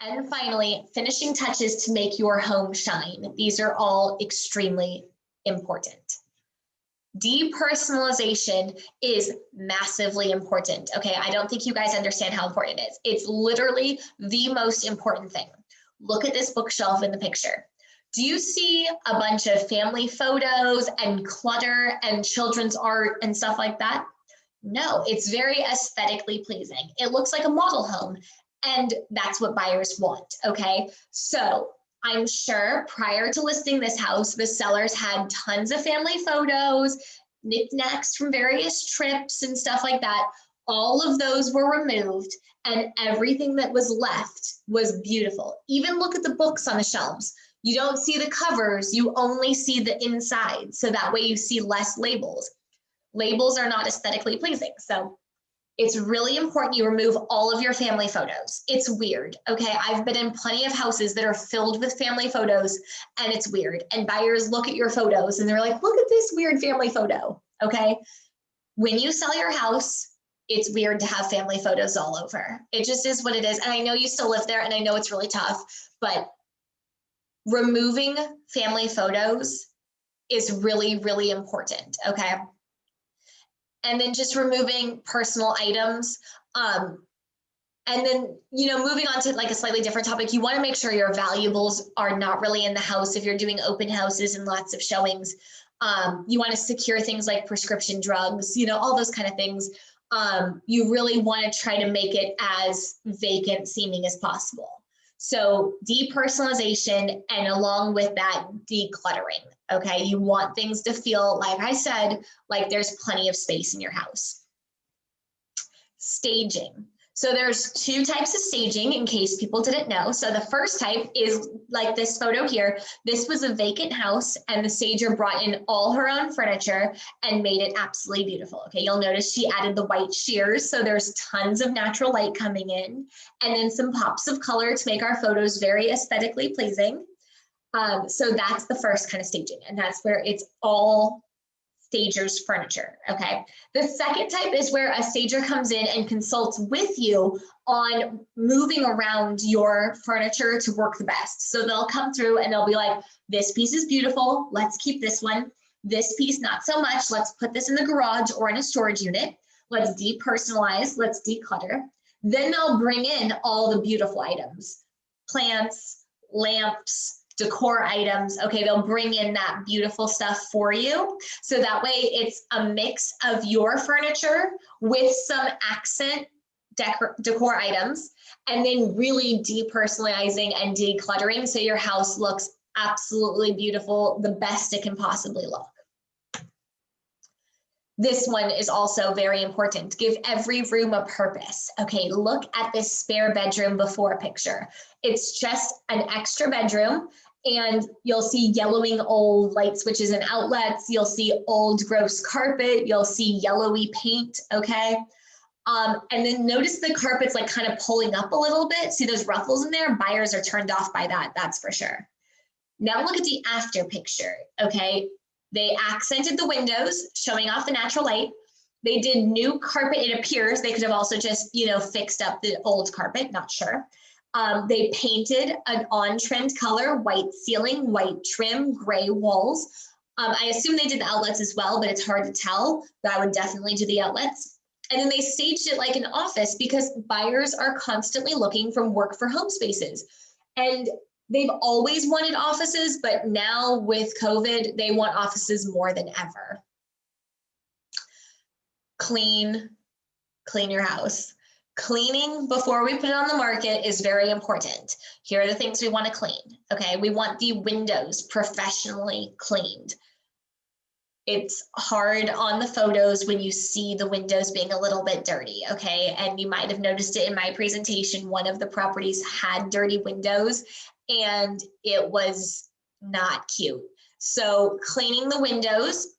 And finally, finishing touches to make your home shine. These are all extremely important. Depersonalization is massively important. Okay, I don't think you guys understand how important it is. It's literally the most important thing. Look at this bookshelf in the picture. Do you see a bunch of family photos and clutter and children's art and stuff like that? No, it's very aesthetically pleasing. It looks like a model home, and that's what buyers want, okay? So I'm sure prior to listing this house, the sellers had tons of family photos, knickknacks from various trips and stuff like that. All of those were removed, and everything that was left was beautiful. Even look at the books on the shelves. You don't see the covers, you only see the inside. So that way you see less labels. Labels are not aesthetically pleasing. So it's really important you remove all of your family photos. It's weird, okay? I've been in plenty of houses that are filled with family photos, and it's weird. And buyers look at your photos and they're like, look at this weird family photo, okay? When you sell your house, it's weird to have family photos all over. It just is what it is. And I know you still live there, and I know it's really tough, but removing family photos is really, really important, okay? And then just removing personal items. And then, moving on to like a slightly different topic, you want to make sure your valuables are not really in the house if you're doing open houses and lots of showings. You want to secure things like prescription drugs, all those kind of things. You really want to try to make it as vacant seeming as possible. So depersonalization, and along with that, decluttering, okay? You want things to feel, like I said, like there's plenty of space in your house. Staging. So there's two types of staging, in case people didn't know. So the first type is like this photo here. This was a vacant house, and the stager brought in all her own furniture and made it absolutely beautiful. Okay, you'll notice she added the white sheers, so there's tons of natural light coming in, and then some pops of color to make our photos very aesthetically pleasing. So that's the first kind of staging, and that's where it's all stager's furniture, okay? The second type is where a stager comes in and consults with you on moving around your furniture to work the best. So they'll come through and they'll be like, this piece is beautiful, let's keep this one. This piece, not so much, let's put this in the garage or in a storage unit. Let's depersonalize, let's declutter. Then they'll bring in all the beautiful items, plants, lamps, decor items. Okay, they'll bring in that beautiful stuff for you. So that way it's a mix of your furniture with some accent decor items, and then really depersonalizing and decluttering so your house looks absolutely beautiful, the best it can possibly look. This one is also very important. Give every room a purpose. Okay, look at this spare bedroom before picture. It's just an extra bedroom, and you'll see yellowing old light switches and outlets. You'll see old gross carpet. You'll see yellowy paint, okay? And then notice the carpet's like kind of pulling up a little bit. See those ruffles in there? Buyers are turned off by that, that's for sure. Now look at the after picture, okay? They accented the windows, showing off the natural light. They did new carpet, it appears. They could have also just, fixed up the old carpet, not sure. They painted an on-trend color, white ceiling, white trim, gray walls. I assume they did the outlets as well, but it's hard to tell, but I would definitely do the outlets. And then they staged it like an office because buyers are constantly looking for work for home spaces. And they've always wanted offices, but now with COVID, they want offices more than ever. Clean your house. Cleaning before we put it on the market is very important. Here are the things we want to clean, okay? We want the windows professionally cleaned. It's hard on the photos when you see the windows being a little bit dirty, okay? And you might have noticed it in my presentation. One of the properties had dirty windows and it was not cute. So cleaning the windows,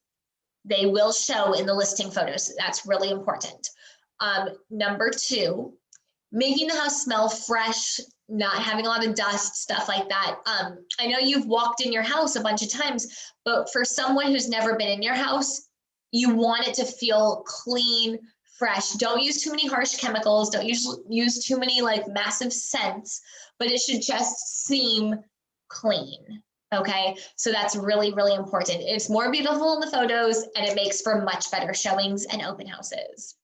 they will show in the listing photos. That's really important. Number two, making the house smell fresh, not having a lot of dust, stuff like that. I know you've walked in your house a bunch of times, but for someone who's never been in your house, you want it to feel clean, fresh. Don't use too many harsh chemicals. Don't use too many like massive scents, but it should just seem clean. Okay, so that's really, really important. It's more beautiful in the photos and it makes for much better showings and open houses.